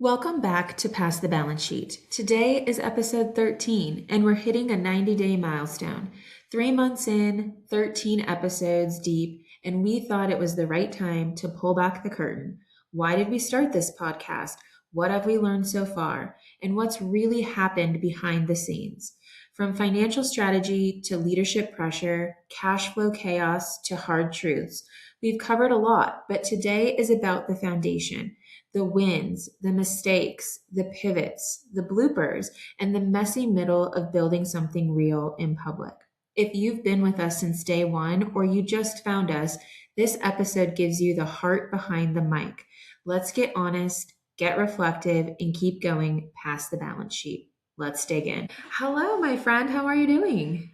Welcome back to Pass the Balance Sheet. Today is episode 13, and we're hitting a 90-day milestone. 3 months in, 13 episodes deep, and we thought it was the right time to pull back the curtain. Why did we start this podcast? What have we learned so far? And what's really happened behind the scenes? From financial strategy to leadership pressure, cash flow chaos to hard truths. We've covered a lot, but today is about the foundation, the wins, the mistakes, the pivots, the bloopers, and the messy middle of building something real in public. If you've been with us since day one or you just found us, this episode gives you the heart behind the mic. Let's get honest, get reflective, and keep going past the balance sheet. Let's dig in. Hello, my friend. How are you doing?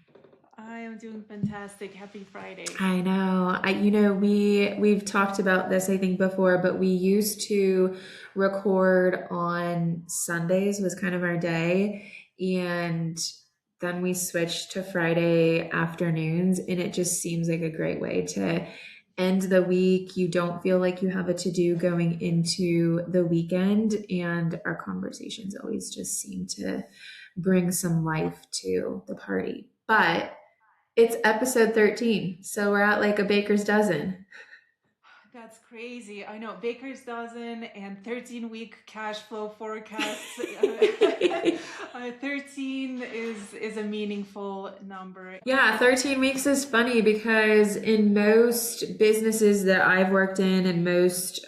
I am doing fantastic. Happy Friday. I know. We've talked about this I think before, but we used to record on Sundays was kind of our day, and then we switched to Friday afternoons, and it just seems like a great way to end the week. You don't feel like you have a to-do going into the weekend, and our conversations always just seem to bring some life to the party. But it's episode 13, so we're at like a baker's dozen. That's crazy. I know Baker's dozen and 13-week cash flow forecasts. 13 is a meaningful number. Yeah, 13 weeks is funny because in most businesses that I've worked in and most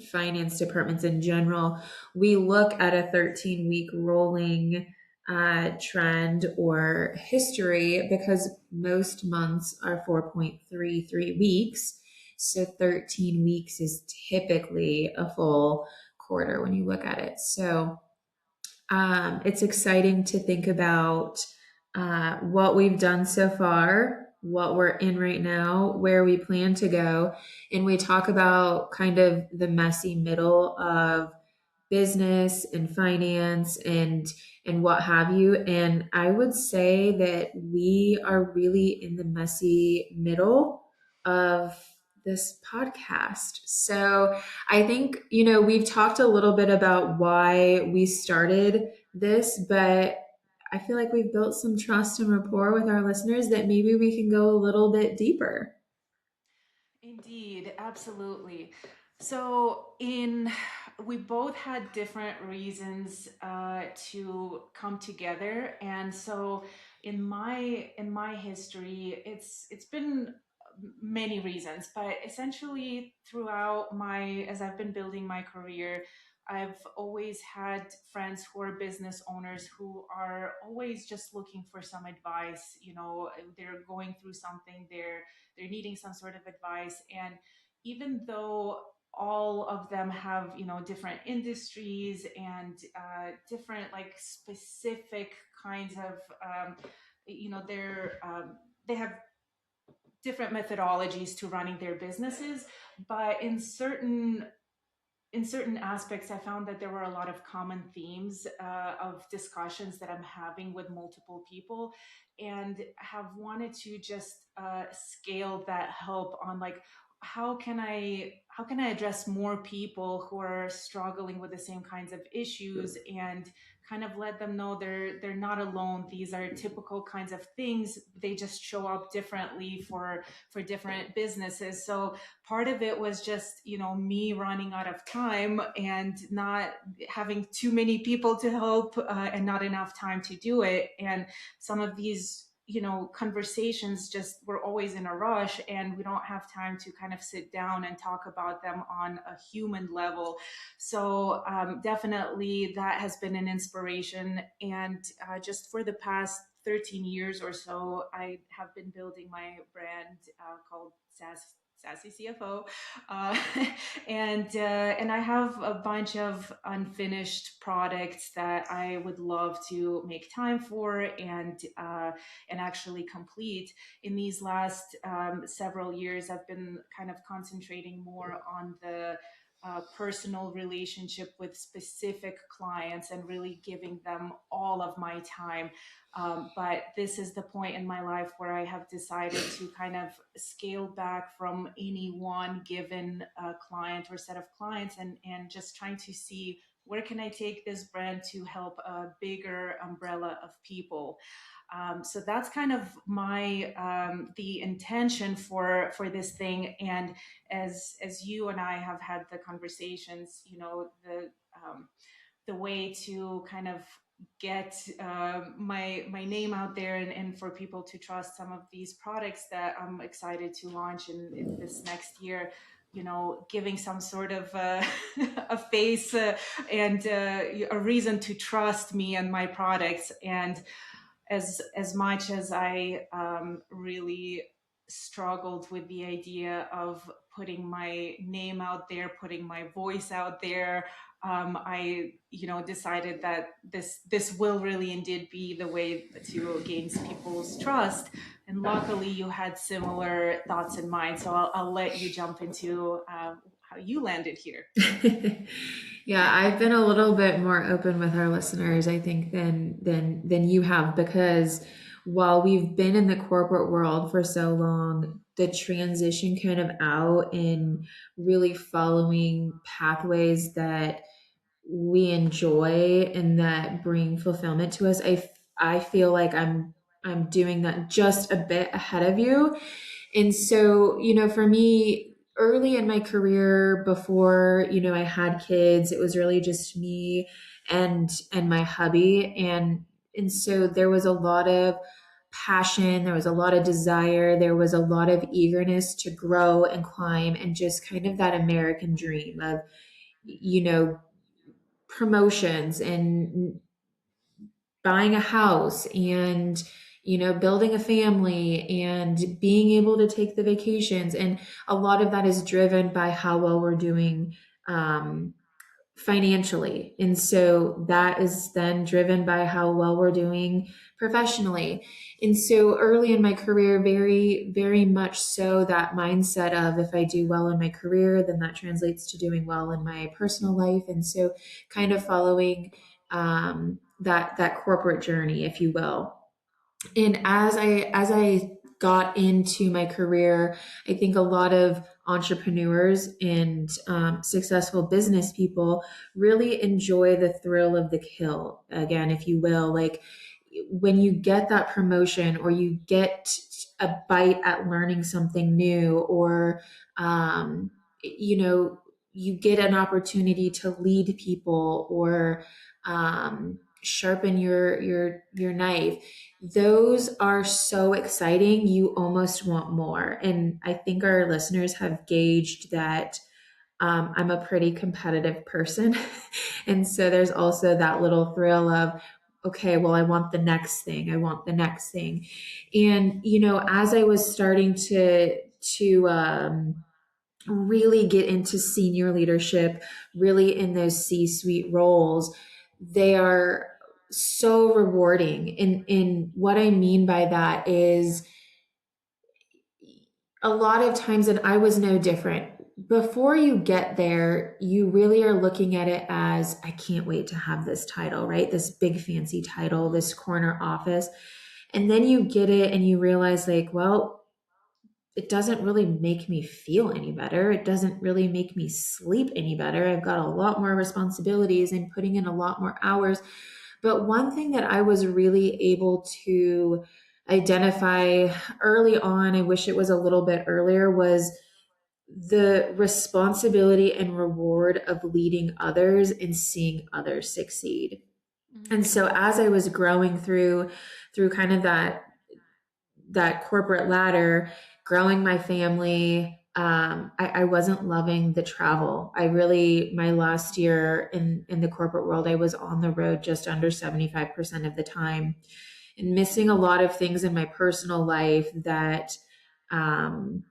finance departments in general, we look at a 13-week rolling trend or history because most months are 4.33 weeks. So 13 weeks is typically a full quarter when you look at it. So it's exciting to think about what we've done so far, what we're in right now, where we plan to go. And we talk about kind of the messy middle of business and finance and what have you. And I would say that we are really in the messy middle of this podcast. So I think, we've talked a little bit about why we started this, but I feel like we've built some trust and rapport with our listeners that maybe we can go a little bit deeper. Indeed, absolutely. So, in we both had different reasons to come together, and so in my history, it's been many reasons, but essentially throughout my as I've been building my career, I've always had friends who are business owners who are always just looking for some advice. They're going through something, they're needing some sort of advice, and even though all of them have different industries and different like specific kinds of they have different methodologies to running their businesses, but in certain aspects, I found that there were a lot of common themes of discussions that I'm having with multiple people, and have wanted to just scale that help on like how can I address more people who are struggling with the same kinds of issues, and kind of let them know they're not alone. These are typical kinds of things. They just show up differently for different businesses. So part of it was just me running out of time and not having too many people to help, and not enough time to do it. And some of these conversations just we're always in a rush, and we don't have time to kind of sit down and talk about them on a human level. So definitely that has been an inspiration. And just for the past 13 years or so, I have been building my brand called Sassy CFO, uh, and I have a bunch of unfinished products that I would love to make time for, and actually complete. In these last several years, I've been kind of concentrating more on the personal relationship with specific clients and really giving them all of my time. But this is the point in my life where I have decided to kind of scale back from any one given client or set of clients, and just trying to see where can I take this brand to help a bigger umbrella of people. So that's kind of my the intention for this thing. And as you and I have had the conversations, the way to kind of get my name out there, and for people to trust some of these products that I'm excited to launch in this next year, giving some sort of a face and a reason to trust me and my products. And as much as I really struggled with the idea of putting my name out there, putting my voice out there, I decided that this will really indeed be the way to gain people's trust. And luckily, you had similar thoughts in mind, so I'll let you jump into how you landed here. Yeah, I've been a little bit more open with our listeners, I think, than you have, because while we've been in the corporate world for so long, the transition kind of out and really following pathways that we enjoy and that bring fulfillment to us, I feel like I'm doing that just a bit ahead of you. And so, for me, early in my career, before, I had kids, it was really just me and my hubby. And so there was a lot of passion, there was a lot of desire, there was a lot of eagerness to grow and climb, and just kind of that American dream of, you know, promotions and buying a house and building a family and being able to take the vacations. And a lot of that is driven by how well we're doing um, financially, and so that is then driven by how well we're doing professionally. And so early in my career, very very much so, that mindset of, if I do well in my career, then that translates to doing well in my personal life. And so kind of following that corporate journey, if you will. And as I got into my career, I think a lot of entrepreneurs and successful business people really enjoy the thrill of the kill, again, if you will. Like, when you get that promotion, or you get a bite at learning something new, or um, you know you get an opportunity to lead people, or sharpen your knife. Those are so exciting. You almost want more. And I think our listeners have gauged that I'm a pretty competitive person. And so there's also that little thrill of, okay, well, I want the next thing. I want the next thing. And, as I was starting to really get into senior leadership, really in those C-suite roles, they are so rewarding. And what I mean by that is, a lot of times, and I was no different, before you get there, you really are looking at it as, I can't wait to have this title, right? This big fancy title, this corner office. And then you get it and you realize, like, well, it doesn't really make me feel any better. It doesn't really make me sleep any better. I've got a lot more responsibilities and putting in a lot more hours. But one thing that I was really able to identify early on, I wish it was a little bit earlier, was the responsibility and reward of leading others and seeing others succeed. And Mm-hmm. so as I was growing through kind of that corporate ladder, growing my family, I wasn't loving the travel. I really, my last year in the corporate world, I was on the road just under 75% of the time, and missing a lot of things in my personal life um,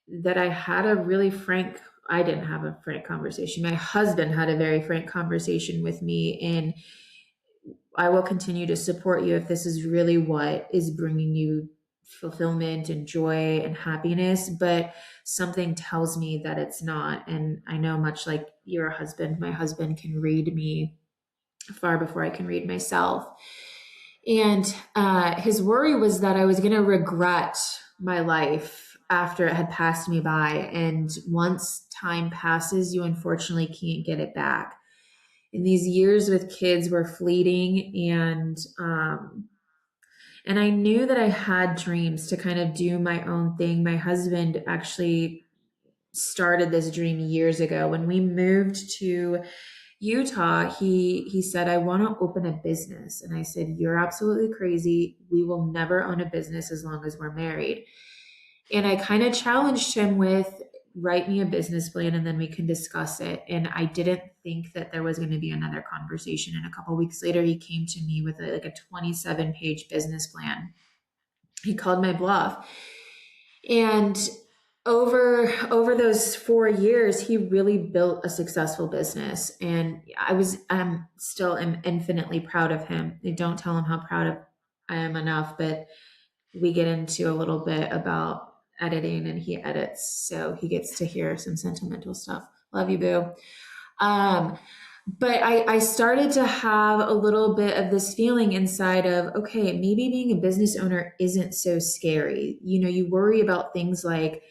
that I had a really frank, I didn't have a frank conversation. My husband had a very frank conversation with me, and I will continue to support you if this is really what is bringing you fulfillment and joy and happiness, but something tells me that it's not. And I know, much like your husband, my husband can read me far before I can read myself. And his worry was that I was going to regret my life after it had passed me by. And once time passes, you unfortunately can't get it back. And these years with kids were fleeting, and I knew that I had dreams to kind of do my own thing. My husband actually started this dream years ago. When we moved to Utah, he said, I want to open a business. And I said, you're absolutely crazy. We will never own a business as long as we're married. And I kind of challenged him with, write me a business plan and then we can discuss it. And I didn't think that there was going to be another conversation. And a couple weeks later, he came to me with like a 27-page business plan. He called my bluff. And over those 4 years, he really built a successful business. And I'm still am infinitely proud of him. I don't tell him how proud of I am enough, but we get into a little bit about editing, and he edits, so he gets to hear some sentimental stuff. Love you, boo. Um, but I started to have a little bit of this feeling inside of, okay, maybe being a business owner isn't so scary. You know, you worry about things like,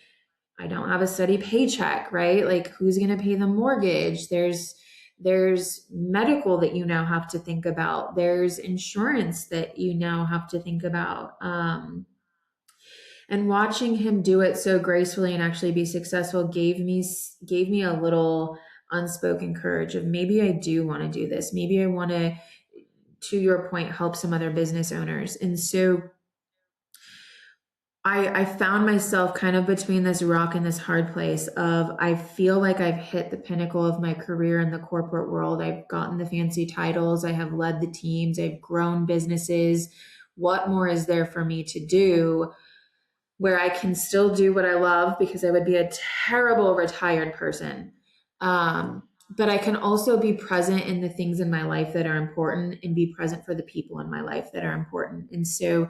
I don't have a steady paycheck, right? Like, who's going to pay the mortgage? There's medical that you now have to think about. There's insurance that you now have to think about. And watching him do it so gracefully and actually be successful gave me a little unspoken courage of, maybe I do want to do this. Maybe I want to your point, help some other business owners. And so I found myself kind of between this rock and this hard place of, I feel like I've hit the pinnacle of my career in the corporate world. I've gotten the fancy titles. I have led the teams. I've grown businesses. What more is there for me to do where I can still do what I love? Because I would be a terrible retired person. But I can also be present in the things in my life that are important and be present for the people in my life that are important. And so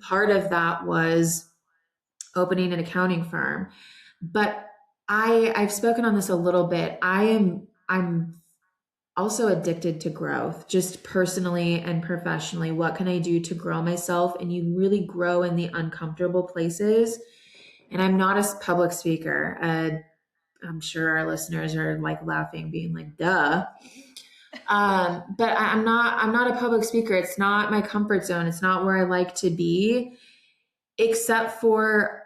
part of that was opening an accounting firm. But I've spoken on this a little bit. I'm also addicted to growth, just personally and professionally. What can I do to grow myself? And you really grow in the uncomfortable places. And I'm not a public speaker. I'm sure our listeners are like laughing, being like, duh. But I'm not a public speaker. It's not my comfort zone. It's not where I like to be, except for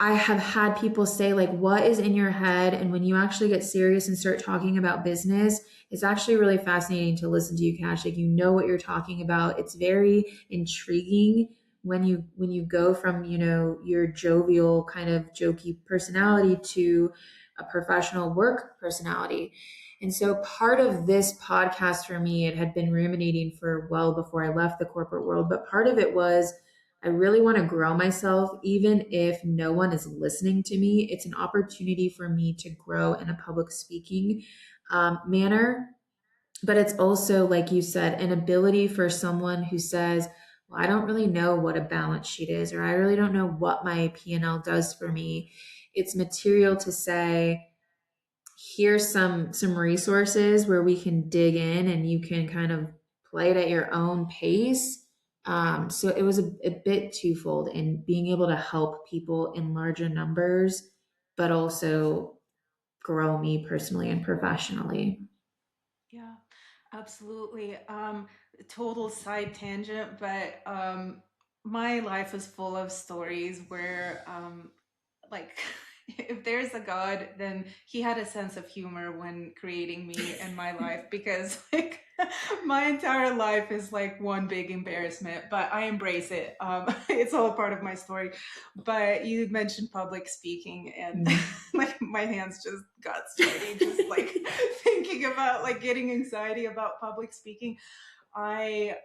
I have had people say, like, what is in your head? And when you actually get serious and start talking about business, it's actually really fascinating to listen to you, Kash. Like, you know what you're talking about. It's very intriguing when you go from, your jovial kind of jokey personality to a professional work personality. And so part of this podcast for me, it had been ruminating for well before I left the corporate world, but part of it was, I really want to grow myself, even if no one is listening to me. It's an opportunity for me to grow in a public speaking manner. But it's also, like you said, an ability for someone who says, well, I don't really know what a balance sheet is, or I really don't know what my P&L does for me. It's material to say, here's some resources where we can dig in and you can kind of play it at your own pace. So it was a bit twofold in being able to help people in larger numbers, but also grow me personally and professionally. Yeah, absolutely. Total side tangent, but my life is full of stories where, like, if there's a God, then he had a sense of humor when creating me and my life, because like my entire life is like one big embarrassment, but I embrace it. It's all a part of my story. But you mentioned public speaking, and Mm. like my hands just got sweaty, just like thinking about like getting anxiety about public speaking. I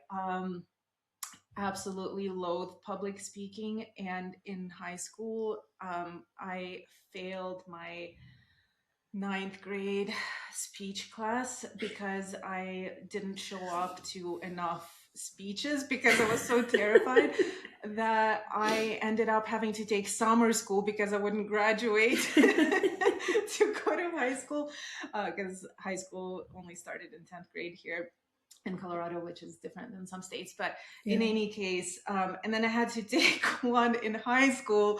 absolutely loathe public speaking. And in high school, I failed my ninth grade speech class because I didn't show up to enough speeches because I was so terrified that I ended up having to take summer school because I wouldn't graduate to go to high school, because high school only started in 10th grade here in Colorado, which is different than some states. But in Yeah. any case, and then I had to take one in high school,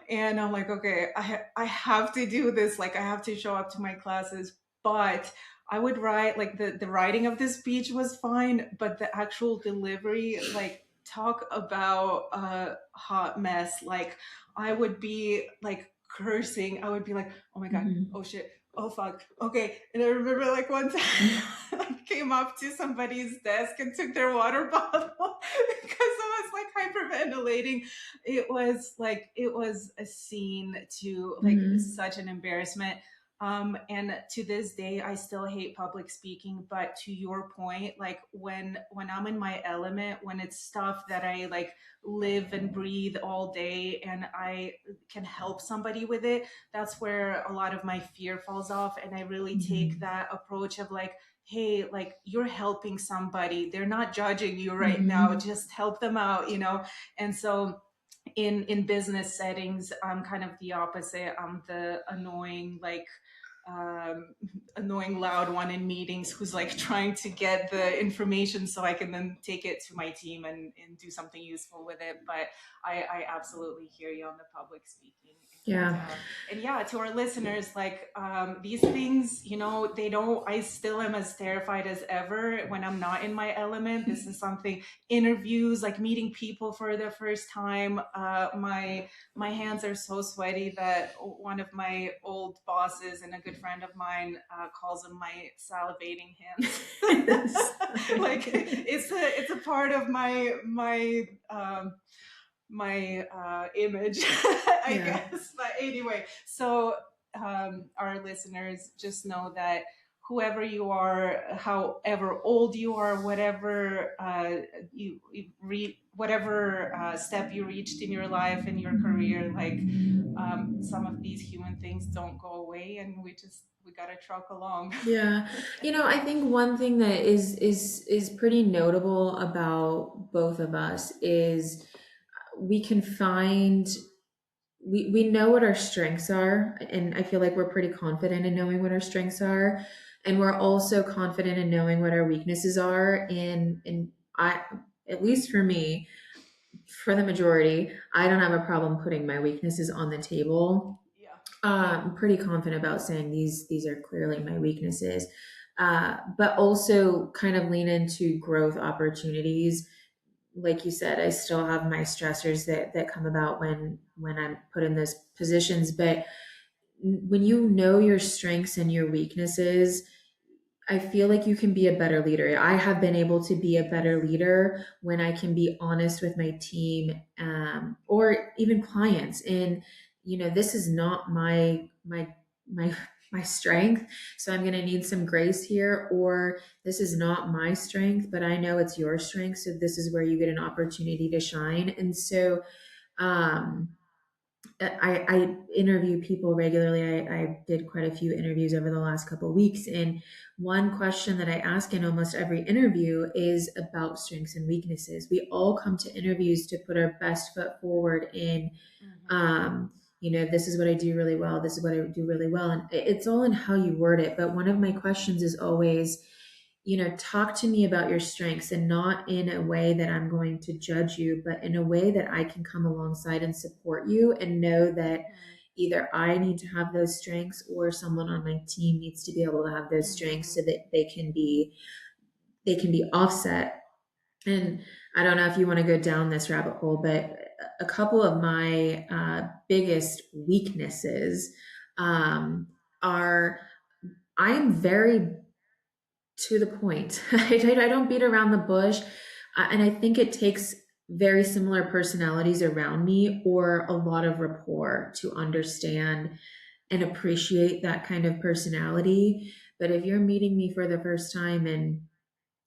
and I'm like, okay, I have to do this. Like, I have to show up to my classes, but I would write like the writing of this speech was fine, but the actual delivery, like, talk about a hot mess. Like, I would be like cursing. I would be like, oh my god, Mhm. oh shit, oh fuck, okay. And I remember like one time I came up to somebody's desk and took their water bottle because I was like hyperventilating. It was a scene, to like Mhm. such an embarrassment. And to this day, I still hate public speaking. But to your point, like when I'm in my element, when it's stuff that I like live and breathe all day, and I can help somebody with it, that's where a lot of my fear falls off. And I really take Mhm. that approach of like, hey, like, you're helping somebody, they're not judging you right now, Mhm. just help them out, you know. And so in business settings, I'm kind of the opposite. I'm the annoying, like, um, annoying loud one in meetings who's like trying to get the information so I can then take it to my team and do something useful with it. But I absolutely hear you on the public speaking. Yeah. And yeah, to our listeners, like, these things, you know, they don't, I still am as terrified as ever when I'm not in my element. This is something, interviews, like meeting people for the first time. My hands are so sweaty that one of my old bosses and a good friend of mine calls them my salivating hands. Like, it's a part of my image, I Yeah. guess. But anyway, so our listeners, just know that whoever you are, however old you are, whatever whatever step you reached in your life and your career, like, some of these human things don't go away, and we gotta truck along. Yeah. I think one thing that is pretty notable about both of us is we can find we know what our strengths are, and I feel like we're pretty confident in knowing what our strengths are, and we're also confident in knowing what our weaknesses are. And I, at least for me, for the majority, I don't have a problem putting my weaknesses on the table. Yeah. I'm pretty confident about saying these are clearly my weaknesses, but also kind of lean into growth opportunities. Like you said, I still have my stressors that come about when I'm put in those positions, but when you know your strengths and your weaknesses, I feel like you can be a better leader. I have been able to be a better leader when I can be honest with my team, or even clients. And this is not my my strength, so I'm going to need some grace here. Or this is not my strength, but I know it's your strength, so this is where you get an opportunity to shine. And so, um, I interview people regularly. I did quite a few interviews over the last couple of weeks. And one question that I ask in almost every interview is about strengths and weaknesses. We all come to interviews to put our best foot forward in, Hmm. this is what I do really well. This is what I do really well. And it's all in how you word it. But one of my questions is always, talk to me about your strengths, and not in a way that I'm going to judge you, but in a way that I can come alongside and support you and know that either I need to have those strengths or someone on my team needs to be able to have those strengths Hmm. so that they can be offset. And I don't know if you want to go down this rabbit hole, but a couple of my biggest weaknesses are I'm very to the point. I don't beat around the bush. And I think it takes very similar personalities around me or a lot of rapport to understand and appreciate that kind of personality. But if you're meeting me for the first time, and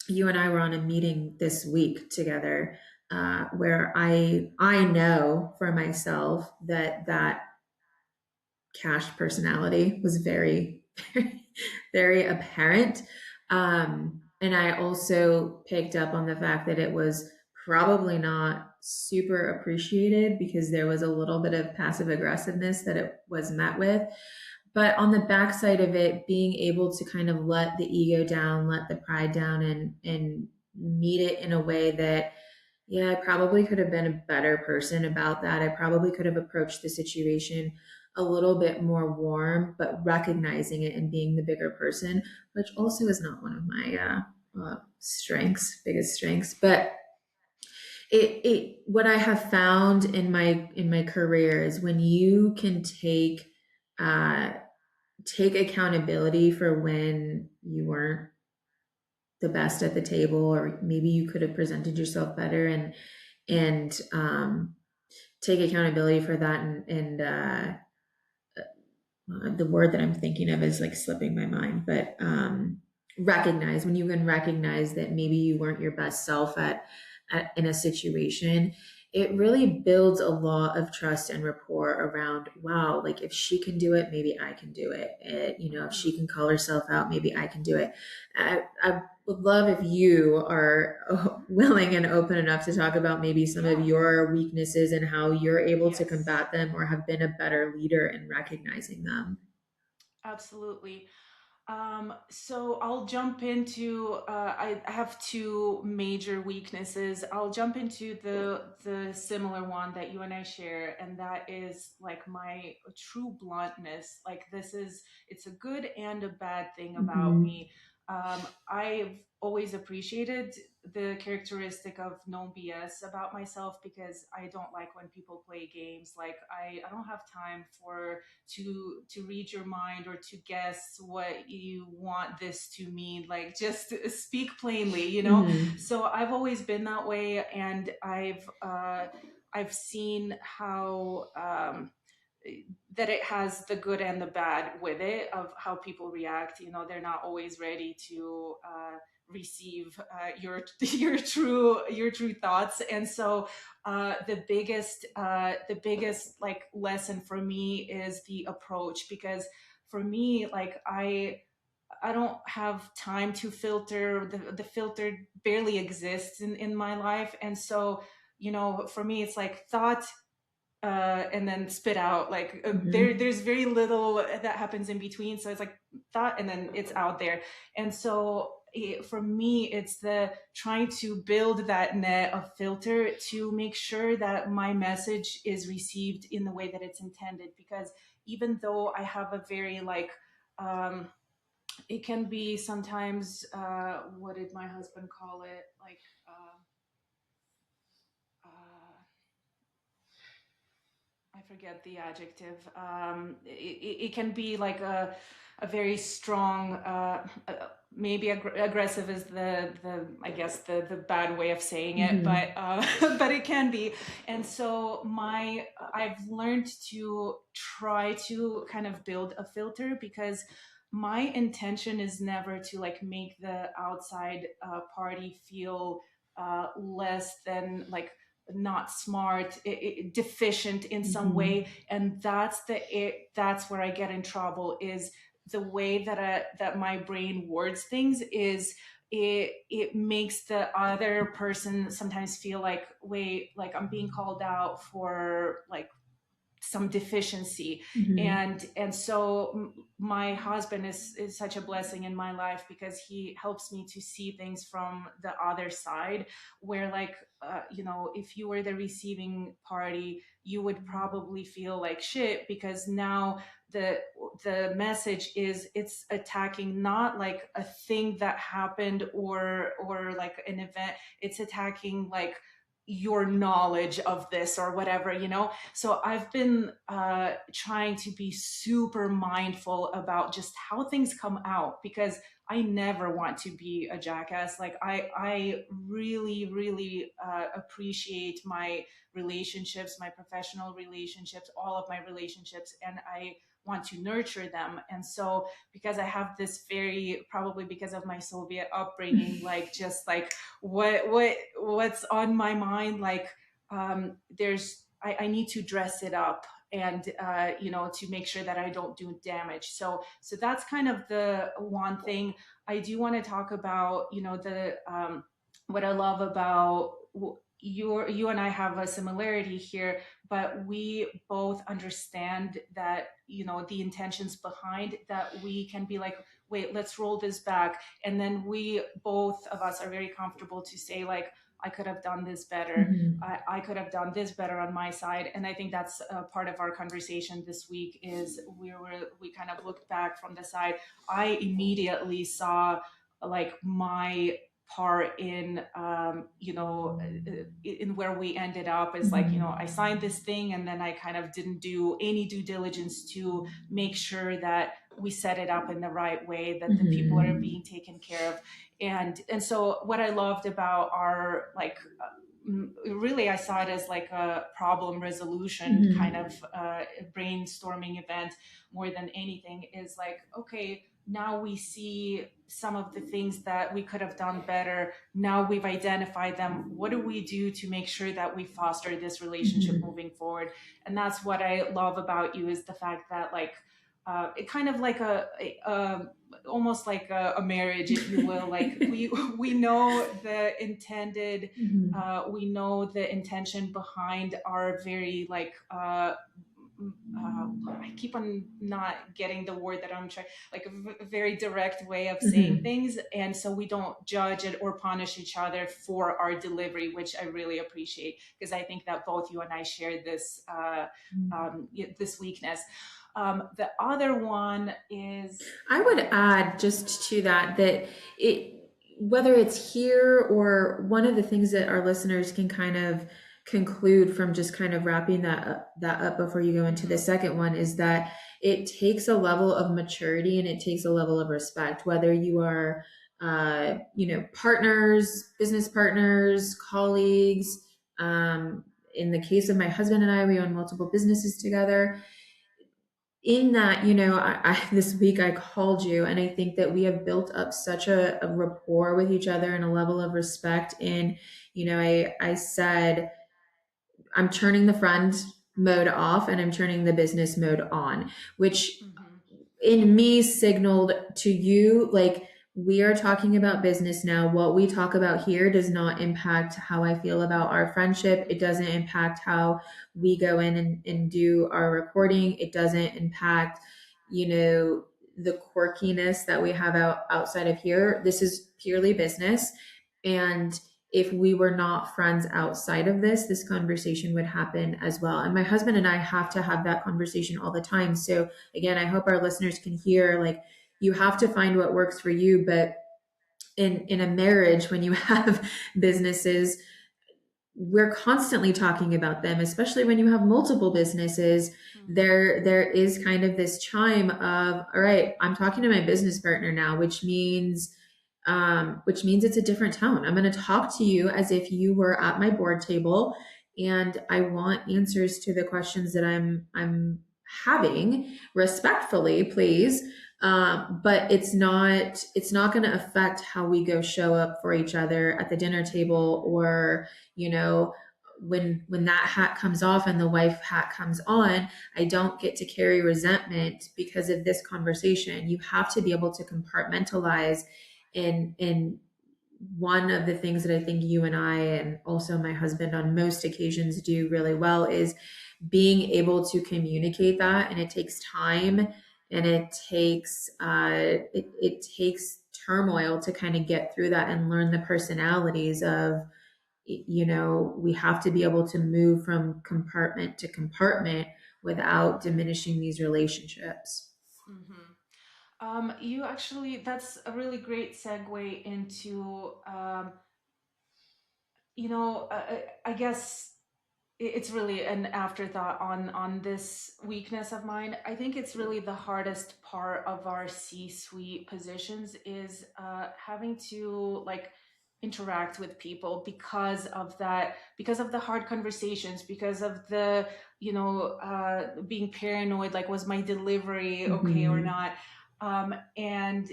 you and I were on a meeting this week together, where I know for myself that Cash personality was very, very apparent. And I also picked up on the fact that it was probably not super appreciated because there was a little bit of passive aggressiveness that it was met with. But on the backside of it, being able to kind of let the ego down, let the pride down, and meet it in a way that, yeah, I probably could have been a better person about that. I probably could have approached the situation a little bit more warm, but recognizing it and being the bigger person, which also is not one of my strengths, biggest strengths. But what I have found in my career is when you can uh, take accountability for when you weren't the best at the table, or maybe you could have presented yourself better, and take accountability for that, and the word that I'm thinking of is like slipping my mind, but recognize, when you can recognize that maybe you weren't your best self at in a situation, it really builds a lot of trust and rapport around, wow, like if she can do it, maybe I can do it. If she can call herself out, maybe I can do it. I would love if you are willing and open enough to talk about maybe some of Yeah. your weaknesses and how you're able to Yes. combat them or have been a better leader in recognizing them. Absolutely. So I'll jump into. I have two major weaknesses. I'll jump into the similar one that you and I share, and that is like my true bluntness. Like this is, it's a good and a bad thing about Mm-hmm. me. I've always appreciated the characteristic of no BS about myself because I don't like when people play games. Like I don't have time for to read your mind or to guess what you want this to mean. Like just speak plainly, you know. Mm-hmm. So I've always been that way, and I've seen how that it has the good and the bad with it, of how people react. You know, they're not always ready to receive your true thoughts. And so the biggest like lesson for me is the approach, because for me, like I don't have time to filter. The filter barely exists in my life. And so, you know, for me it's like thought, and then spit out. Like Mm-hmm. there's very little that happens in between. So it's like thought and then it's out there. And so for me, it's the trying to build that net of filter to make sure that my message is received in the way that it's intended. Because even though I have a very like, um, it can be sometimes, what did my husband call it? Like, uh, I forget the adjective. It can be like a very strong, maybe aggressive is the I guess the bad way of saying it, but Mm-hmm. but it can be. And so I've learned to try to kind of build a filter, because my intention is never to like make the outside party feel less than like not smart, deficient in some Mm-hmm. way. And that's where I get in trouble, is the way that my brain words things. Is it makes the other person sometimes feel like, wait, like I'm being called out for like some deficiency. Mm-hmm. And so my husband is such a blessing in my life, because he helps me to see things from the other side, where like, you know, if you were the receiving party, you would probably feel like shit, because now the the message is, it's attacking not like a thing that happened, or like an event. It's attacking like your knowledge of this or whatever, you know. So I've been trying to be super mindful about just how things come out, because I never want to be a jackass. Like I really, really appreciate my relationships, my professional relationships, all of my relationships, and I want to nurture them. And so, because I have this very, probably because of my Soviet upbringing, like just like what's on my mind, like there's I need to dress it up. and to make sure that I don't do damage. So that's kind of the one thing. I do want to talk about the what I love about you and I have a similarity here, but we both understand that the intentions behind that. We can be like, wait, let's roll this back, and then we both of us are very comfortable to say like, I could have done this better. Mhm. I could have done this better on my side. And I think that's part of our conversation this week is we kind of looked back from the side. I immediately saw like my part in in where we ended up is like, Mhm. I signed this thing and then I kind of didn't do any due diligence to make sure that we set it up in the right way, that the people are Mhm. being taken care of. And so what I loved about our like really, I saw it as like a problem resolution kind Mhm. of brainstorming event more than anything. Is like, okay, now we see some of the things that we could have done better. Now we've identified them. What do we do to make sure that we foster this relationship Mhm. moving forward? And that's what I love about you, is the fact that like it kind of like almost like a marriage, if you will. Like we know the intended, Mhm. we know the intention behind our very like I keep on not getting the word that I'm trying, like a very direct way of saying Mhm. things. And so we don't judge it or punish each other for our delivery, which I really appreciate, because I think that both you and I share this, this weakness. The other one is, I would add just to that that it whether it's here or one of the things that our listeners can kind of conclude from just kind of wrapping that up before you go into the mhm, second one is that it takes a level of maturity and it takes a level of respect, whether you are partners, business partners, colleagues. In the case of my husband and I, we own multiple businesses together. In that, this week I called you, and I think that we have built up such a rapport with each other and a level of respect. And I said, I'm turning the friend mode off and I'm turning the business mode on, which mhm, in me signaled to you like, we are talking about business now. What we talk about here does not impact how I feel about our friendship. It doesn't impact how we go in and do our recording. It doesn't impact, the quirkiness that we have outside of here. This is purely business. And if we were not friends outside of this conversation would happen as well. And my husband and I have to have that conversation all the time. So again, I hope our listeners can hear, like, you have to find what works for you. But in a marriage, when you have businesses, we're constantly talking about them, especially when you have multiple businesses. mhm, There is kind of this chime of, all right, I'm talking to my business partner now, which means it's a different tone. I'm going to talk to you as if you were at my board table, and I want answers to the questions that I'm having respectfully, please. But it's not going to affect how we go show up for each other at the dinner table, or you know when that hat comes off and the wife hat comes on. I don't get to carry resentment because of this conversation. You have to be able to compartmentalize. And one of the things that I think you and I, and also my husband on most occasions, do really well is being able to communicate that. And it takes time, and it takes turmoil to kind of get through that and learn the personalities of, we have to be able to move from compartment to compartment without diminishing these relationships. mhm. You actually, that's a really great segue into, I guess it's really an afterthought on this weakness of mine. I think it's really the hardest part of our C-suite positions is having to like interact with people because of that, because of the hard conversations, because of the being paranoid, like, was my delivery okay or Mhm. not? And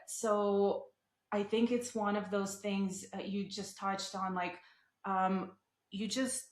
so I think it's one of those things you just touched on, like, you just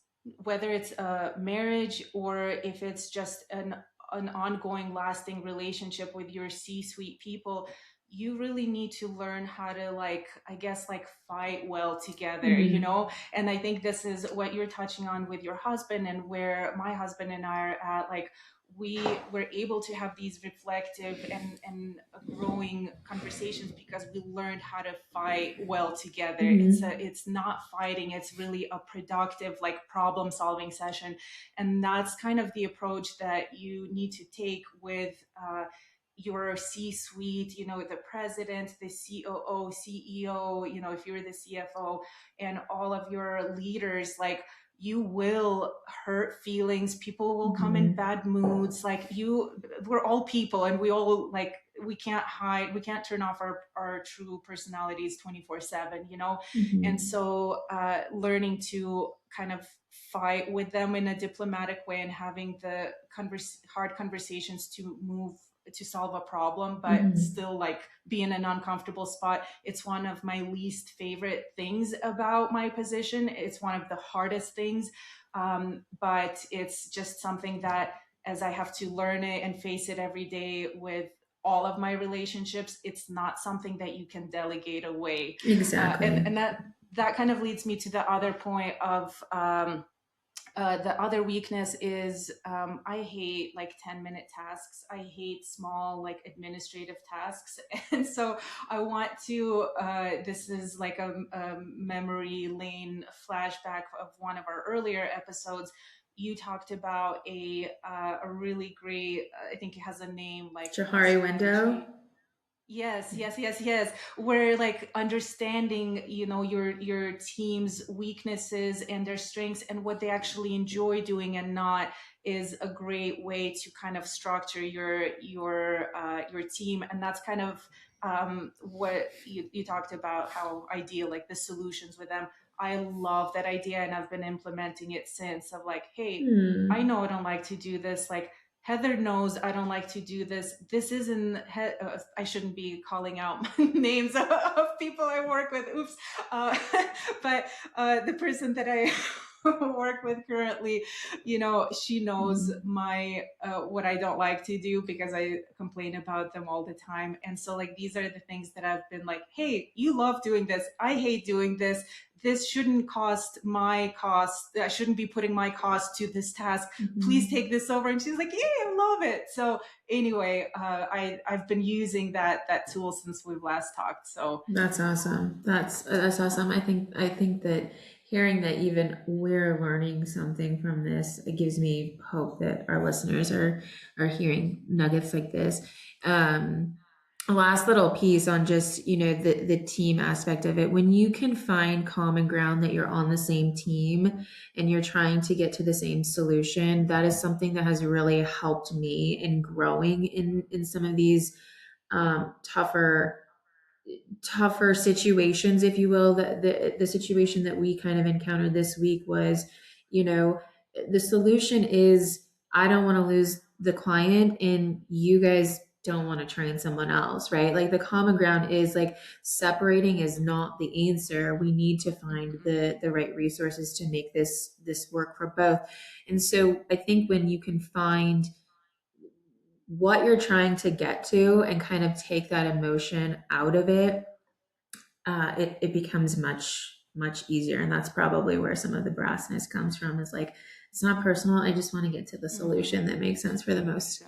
whether it's a marriage or if it's just an ongoing lasting relationship with your C-suite people, you really need to learn how to, like, I guess, like, fight well together, you Mm-hmm. know. And I think this is what you're touching on with your husband, and where my husband and I are at. Like, we were able to have these reflective and growing conversations because we learned how to fight well together. Mm-hmm. It's not fighting, it's really a productive, like, problem solving session. And that's kind of the approach that you need to take with your C-suite, you know, the president, the COO, CEO, you know, if you're the CFO, and all of your leaders. Like, you will hurt feelings, people will come in Mm-hmm. bad moods. Like, we're all people, and we all, like, we can't hide, we can't turn off our true personalities 24/7, you know. And Mm-hmm. so learning to kind of fight with them in a diplomatic way, and having the hard conversations to solve a problem, but Mm-hmm. still, like, be in an uncomfortable spot. It's one of my least favorite things about my position. It's one of the hardest things. But it's just something that, as I have to learn it and face it every day with all of my relationships, it's not something that you can delegate away. And Exactly. that kind of leads me to the other point of the other weakness is, I hate, like, 10-minute tasks. I hate small, like, administrative tasks. And so I want to, this is like a memory lane flashback of one of our earlier episodes. You talked about a really great, I think it has a name, like a Johari window. strategy. Yes, yes, yes, yes. Where, like, understanding, you know, your team's weaknesses and their strengths and what they actually enjoy doing and not, is a great way to kind of structure your team. And that's kind of what you talked about, how ideal, like, the solutions with them. I love that idea, and I've been implementing it since. Of like, hey, I Hmm. know I don't like to do this. Like, Heather knows I don't like to do this. This isn't, I shouldn't be calling out names of people I work with. Oops. Uh, but the person that I work with currently, you know, she knows Hmm. my, what I don't like to do, because I complain about them all the time. And so, like, these are the things that I've been like, hey, you love doing this. I hate doing this. This shouldn't cost my cost. I shouldn't be putting my cost to this task. Please Hmm. take this over. And she's like, yeah, I love it. So anyway, I've been using that tool since we've last talked. So That's awesome. That's awesome. I think that hearing that even we're learning something from this, it gives me hope that our listeners are hearing nuggets like this. Um, a last little piece on just the team aspect of it. When you can find common ground that you're on the same team and you're trying to get to the same solution, that is something that has really helped me in growing in some of these tougher situations, if you will. The situation that we kind of encountered this week was, you know, the solution is I don't want to lose the client and you guys don't want to train someone else, right? Like the common ground is like separating is not the answer. We need to find mhm. the right resources to make this work for both. And so I think when you can find what you're trying to get to and kind of take that emotion out of it, it becomes much easier. And that's probably where some of the brassness comes from, is like, it's not personal. I just want to get to the Mhm. solution that makes sense for the most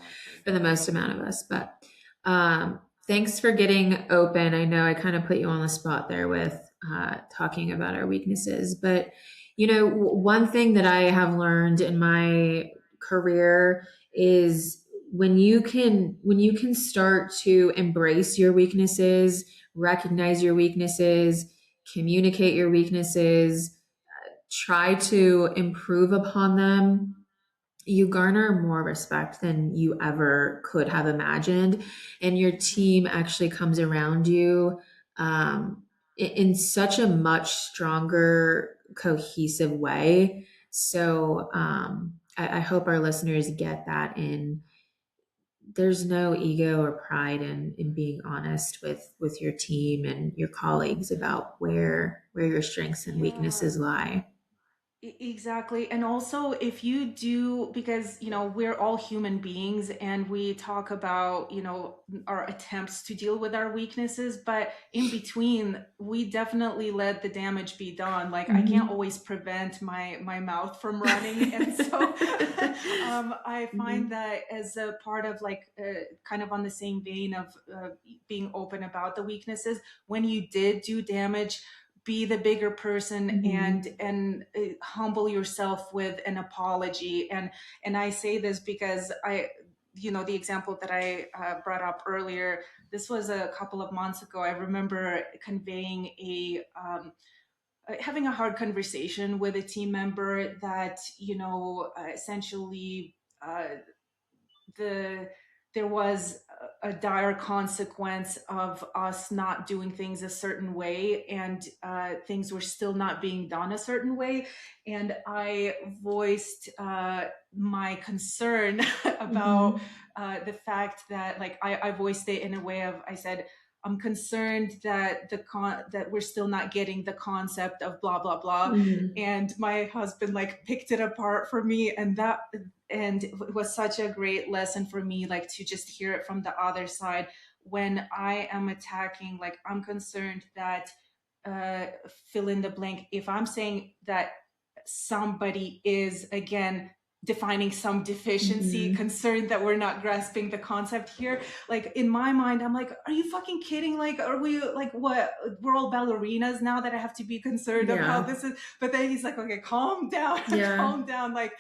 Exactly. amount of us. But thanks for getting open. I know I kind of put you on the spot there with talking about our weaknesses, but one thing that I have learned in my career is when you can start to embrace your weaknesses, recognize your weaknesses, communicate your weaknesses, try to improve upon them, you garner more respect than you ever could have imagined. And your Mhm. team actually comes around you in such a much stronger, cohesive way. So I hope our listeners get that in. There's no ego or pride in being honest with your team and your colleagues about where your strengths and Yeah. weaknesses lie. Exactly. And also, if you do, because, we're all human beings and we talk about, our attempts to deal with our weaknesses, but in between, we definitely let the damage be done. Like, I can't Mhm. always prevent my mouth from running. And so I find Mhm. that as a part of like, kind of on the same vein of being open about the weaknesses, when you did do damage, be the bigger person Mhm. and humble yourself with an apology. And I say this because the example that I brought up earlier, this was a couple of months ago. I remember conveying having a hard conversation with a team member that essentially the there was a dire consequence of us not doing things a certain way, and things were still not being done a certain way. And I voiced my concern about Mhm. the fact that, like, I voiced it in a way of, I said, I'm concerned that that we're still not getting the concept of blah blah blah. Mhm. And my husband like picked it apart for me, and it was such a great lesson for me, like, to just hear it from the other side. When I am attacking, like, I'm concerned that fill in the blank, if I'm saying that somebody is, again, defining some deficiency, Mhm. concerned that we're not grasping the concept here, like, in my mind, I'm like, are you fucking kidding? Like, are we, like, what, we're all ballerinas now that I have to be concerned of how Yeah. this is? But then he's like, okay, calm down. Yeah. Calm down. Like,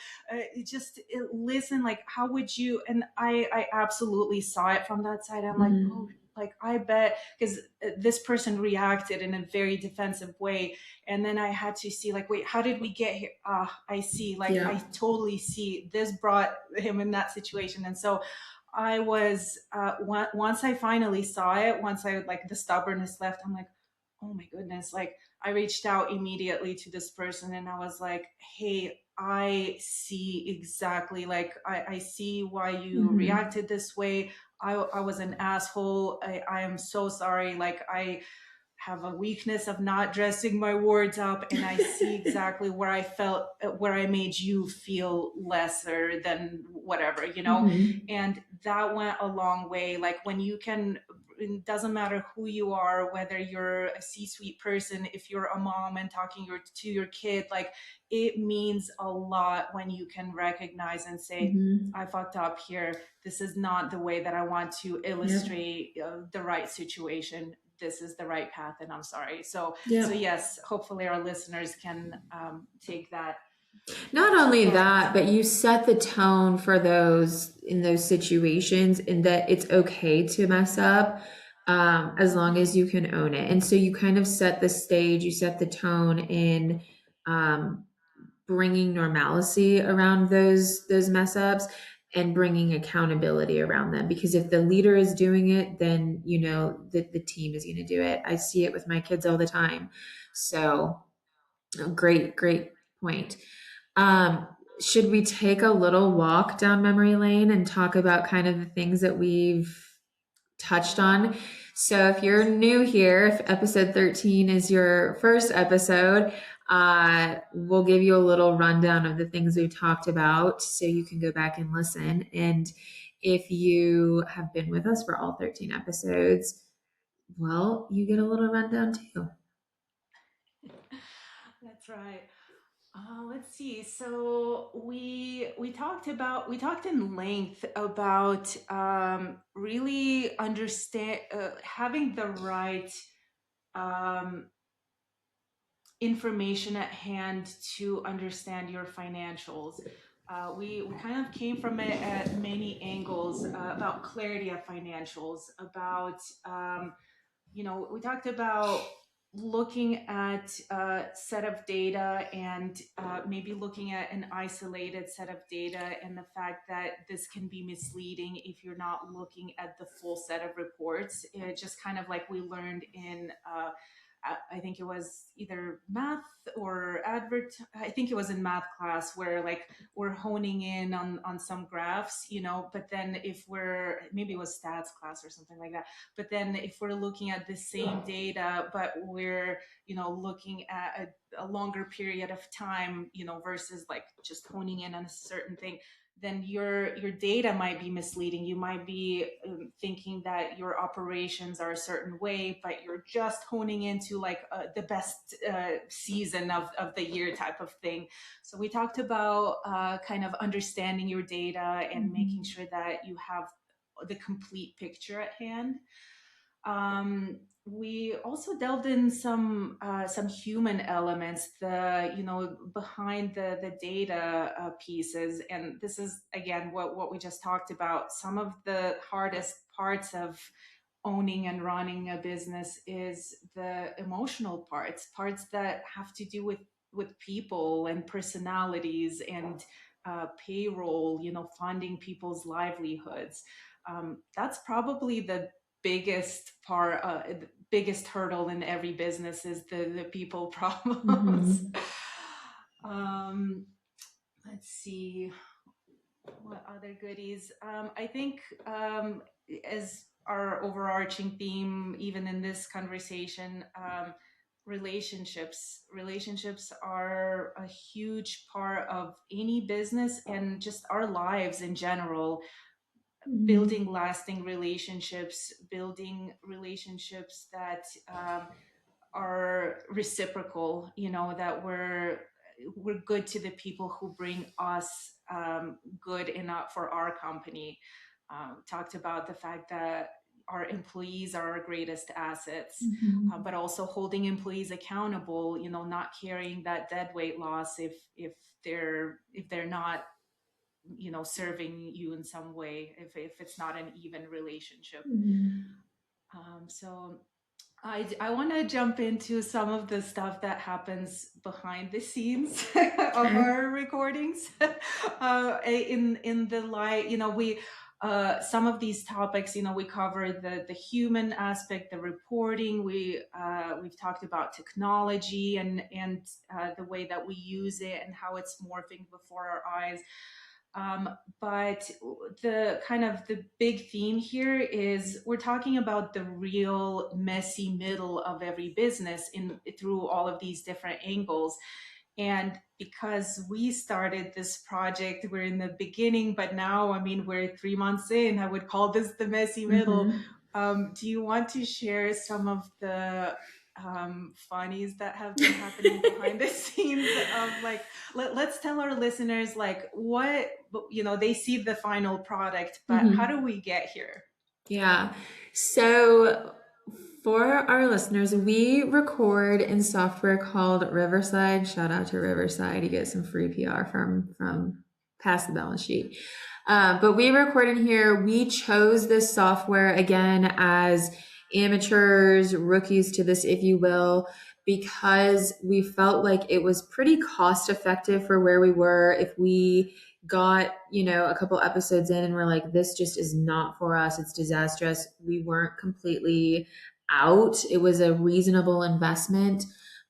listen, like, how would you? And I absolutely saw it from that side. I'm like, oh, Mhm. like, I bet, because this person reacted in a very defensive way. And then I had to see, like, wait, how did we get here? I see, like, I Yeah. totally see this brought him in that situation. And so I was, once I finally saw it, once I, like, the stubbornness left, I'm like, oh my goodness. Like, I reached out immediately to this person and I was like, hey, I see exactly, like, I see why you Mhm. reacted this way. I was an asshole. I am so sorry. Like, I have a weakness of not dressing my words up, and I see exactly where I felt, where I made you feel lesser than whatever. Mhm. And that went a long way. Like, when you can, it doesn't matter who you are, whether you're a C-suite person, if you're a mom and talking to your kid, like, it means a lot when you can recognize and say, Mhm. I fucked up here. This is not the way that I want to Yep. illustrate the right situation. This is the right path, and I'm sorry. So Yep. yes, hopefully our listeners can take that Not to only heart. that, but you set the tone for those in those situations, in that it's okay to mess up, as long as Mhm. you can own it. And so you kind of set the stage, you set the tone in, um, bringing normalcy around those mess ups, and bringing accountability around them. Because if the leader is doing it, then you know that the team is going to do it. I see it with my kids all the time. So great point. Should we take a little walk down memory lane and talk about kind of the things that we've touched Yeah. on? So, if you're new here, if episode 13 is your first episode, we'll give you a little rundown of the things we've talked about so you can go back and listen. And if you have been with us for all 13 episodes, well, you get a little rundown too. That's right. Let's see. So we talked in length about really understand having the right um, information at hand to understand your financials. We kind of came from it at many angles, about clarity of financials, about we talked about looking at a set of data, and maybe looking at an isolated set of data, and the fact that this can be misleading if you're not looking at the full set of reports. It just kind of, like, we learned in I think it was either math or I think it was in math class where like we're honing in on some graphs, but then if we're, maybe it was stats class or something like that, but then if we're looking at the same data, but we're, looking at a longer period of time, versus like just honing in on a certain thing, then your data might be misleading. You might be thinking that your operations are a certain way, but you're just honing into like the best season of the year type of thing. So we talked about kind of understanding your data and making Mhm. sure that you have the complete picture at hand. We also delved in some human elements, the behind the data pieces, and this is again what we just talked about. Some of the hardest parts of owning and running a business is the emotional parts that have to do with people and personalities and payroll, funding people's livelihoods. That's probably the biggest part, the biggest hurdle in every business is the people problems. Mhm. um, let's see what other goodies. I think as our overarching theme, even in this conversation, relationships are a huge part of any business and just our lives in general. Mhm. Building lasting relationships, building relationships that are reciprocal, that we're good to the people who bring us good enough for our company. Talked about the fact that our employees are our greatest assets, Mhm. but also holding employees accountable, not carrying that dead weight loss if they're not, serving you in some way, if it's not an even relationship. Mhm. So I want to jump into some of the stuff that happens behind the scenes of Okay. our recordings. In the light, we some of these topics, we cover the human aspect, the reporting. We've talked about technology and the way that we use it and how it's morphing before our eyes. But the kind of the big theme here is we're talking about the real messy middle of every business in through all of these different angles. And because we started this project, we're in the beginning, but now, I mean, we're 3 months in. I would call this the messy middle. Mhm. Do you want to share some of the funnies that have been happening behind the scenes of like, let's tell our listeners like what, they see the final product, but how do Mhm. we get here? Yeah. So for our listeners, we record in software called Riverside. Shout out to Riverside. You get some free PR from Pass the Balance Sheet. But we record in here. We chose this software again as amateurs, rookies to this, if you will, because we felt like it was pretty cost effective for where we were. If we got, a couple episodes in and we're like, this just is not for us, it's disastrous, we weren't completely out. It was a reasonable investment.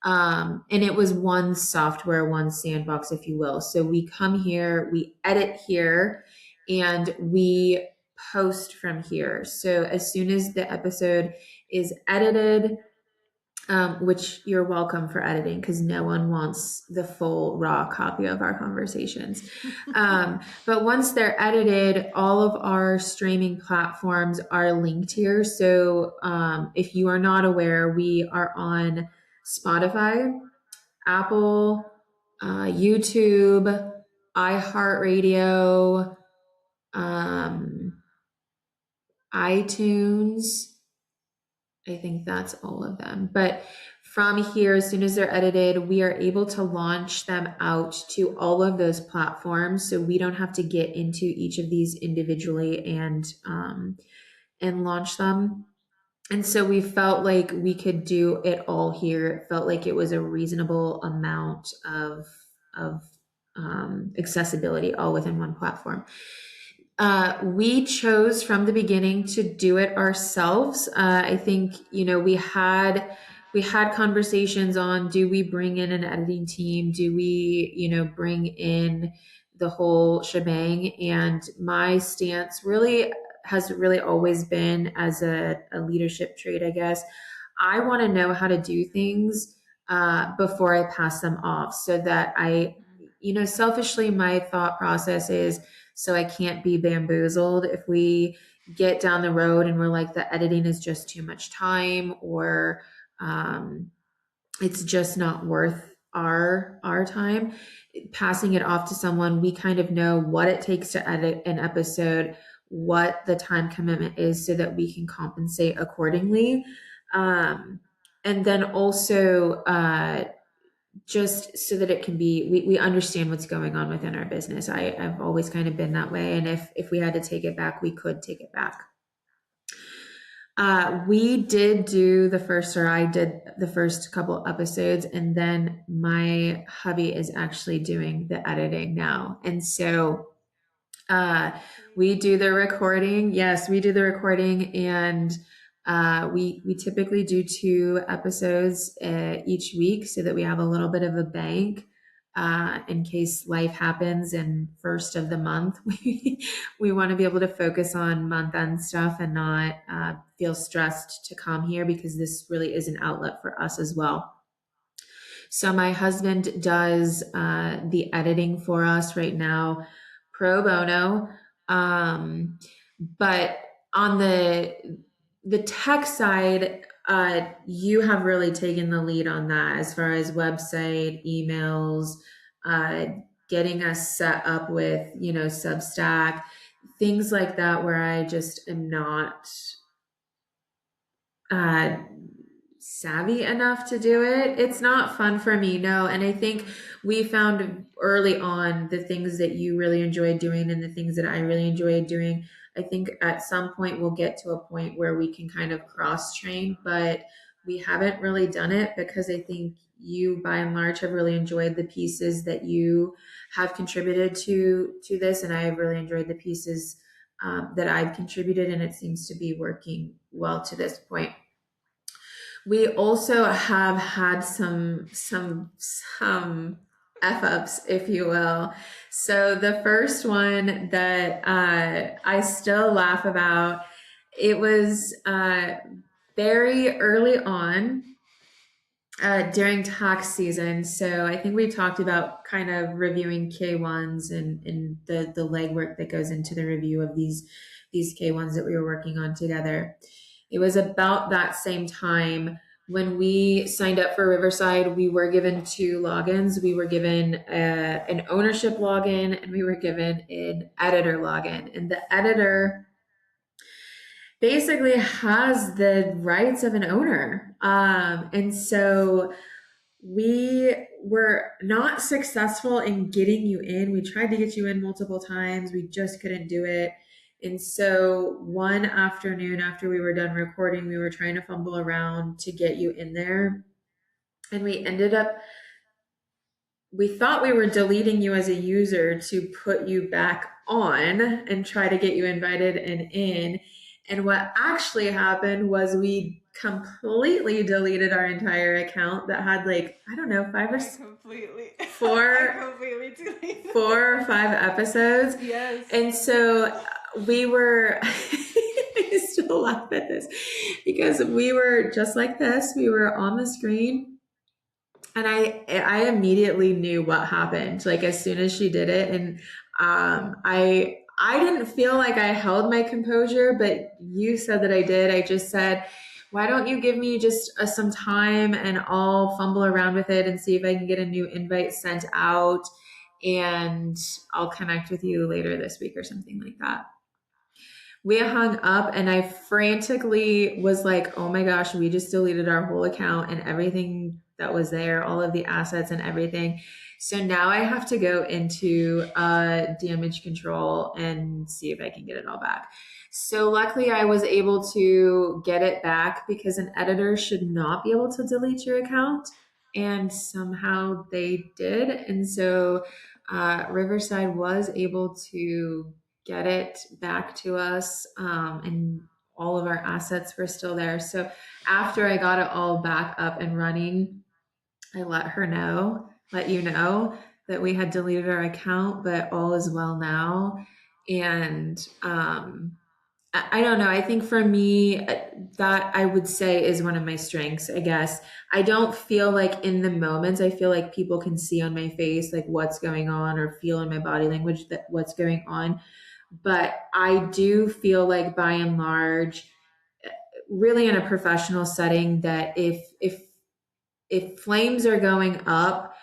And it was one software, one sandbox, if you will. So we come here, we edit here, and we post from here. So as soon as the episode is edited, which you're welcome for editing because no one wants the full raw copy of our conversations. But once they're edited, all of our streaming platforms are linked here. So if you are not aware, we are on Spotify, Apple, YouTube, iHeartRadio, um, iTunes. I think that's all of them. But from here, as soon as they're edited, we are able to launch them out to all of those platforms. So we don't have to get into each of these individually and launch them. And so we felt like we could do it all here. It felt like it was a reasonable amount of accessibility all within one platform. We chose from the beginning to do it ourselves. I think, we had we had conversations on, do we bring in an editing team? Do we, bring in the whole shebang? And my stance really has really always been, as a leadership trait, I guess, I want to know how to do things before I pass them off, so that selfishly, my thought process is, so I can't be bamboozled if we get down the road and we're like, the editing is just too much time, or um, it's just not worth our time. Passing it off to someone, we kind of know what it takes to edit an episode, what the time commitment is, so that we can compensate accordingly. um, and then also, just so that it can be, we understand what's going on within our business. I've always kind of been that way, and if we had to take it back, we could take it back. We did do the first, or I did the first couple episodes, and then my hubby is actually doing the editing now. And so we do the recording. Yes, we do the recording, and we typically do 2 episodes each week, so that we have a little bit of a bank in case life happens. And first of the month, we want to be able to focus on month end stuff and not feel stressed to come here, because this really is an outlet for us as well. So my husband does the editing for us right now, pro bono. But on the tech side, you have really taken the lead on that, as far as website, emails, uh, getting us set up with, Substack, things like that, where I just am not uh, savvy enough to do it. It's not fun for me, no. And I think we found early on the things that you really enjoyed doing and the things that I really enjoyed doing. I think at some point we'll get to a point where we can kind of cross train, but we haven't really done it, because I think you, by and large, have really enjoyed the pieces that you have contributed to this, and I have really enjoyed the pieces that I've contributed, and it seems to be working well to this point. We also have had some f ups, if you will. So the first one that I still laugh about, it was very early on during tax season. So I think we talked about kind of reviewing K1s, and the legwork that goes into the review of these K1s that we were working on together. It was about that same time when we signed up for Riverside. We were given 2 logins. We were given an ownership login, and we were given an editor login. And the editor basically has the rights of an owner. And so we were not successful in getting you in. We tried to get you in multiple times. We just couldn't do it. And so one afternoon after we were done recording, we were trying to fumble around to get you in there. And we thought we were deleting you as a user to put you back on and try to get you invited and in. And what actually happened was we completely deleted our entire account that had, like, I don't know, four or five episodes. Yes. And so we were, I still laugh at this, because we were just like this. We were on the screen, and I immediately knew what happened, like, as soon as she did it. And I didn't feel like I held my composure, but you said that I did. I just said, why don't you give me just some time, and I'll fumble around with it and see if I can get a new invite sent out, and I'll connect with you later this week or something like that. We hung up, and I frantically was like, oh my gosh, we just deleted our whole account and everything that was there, all of the assets and everything. So now I have to go into damage control and see if I can get it all back. So luckily I was able to get it back, because an editor should not be able to delete your account. And somehow they did. And so Riverside was able to get it back to us, and all of our assets were still there. So after I got it all back up and running, I let you know that we had deleted our account, but all is well now. And I don't know. I think for me, that I would say is one of my strengths, I guess. I don't feel like in the moments, I feel like people can see on my face, like what's going on, or feel in my body language that what's going on. But I do feel like by and large, really in a professional setting, that if flames are going up,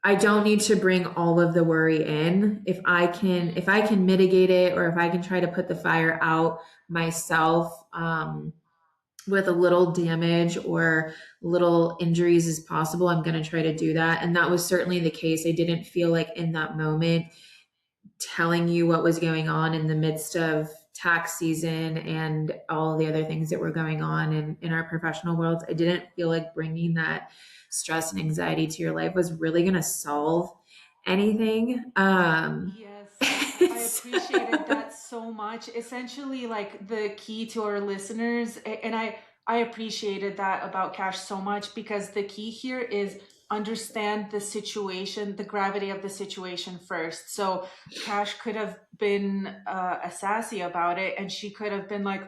I don't need to bring all of the worry in. If I can mitigate it, or if I can try to put the fire out myself, with a little damage or little injuries as possible, I'm going to try to do that. And that was certainly the case. I didn't feel like in that moment telling you what was going on in the midst of tax season and all the other things that were going on in our professional worlds. I didn't feel like bringing that stress and anxiety to your life was really going to solve anything. Yes, I appreciated that so much. Essentially, like the key to our listeners, and I appreciated that about Cash so much, because the key here is understand the situation, the gravity of the situation first. So Cash could have been a sassy about it, and she could have been like,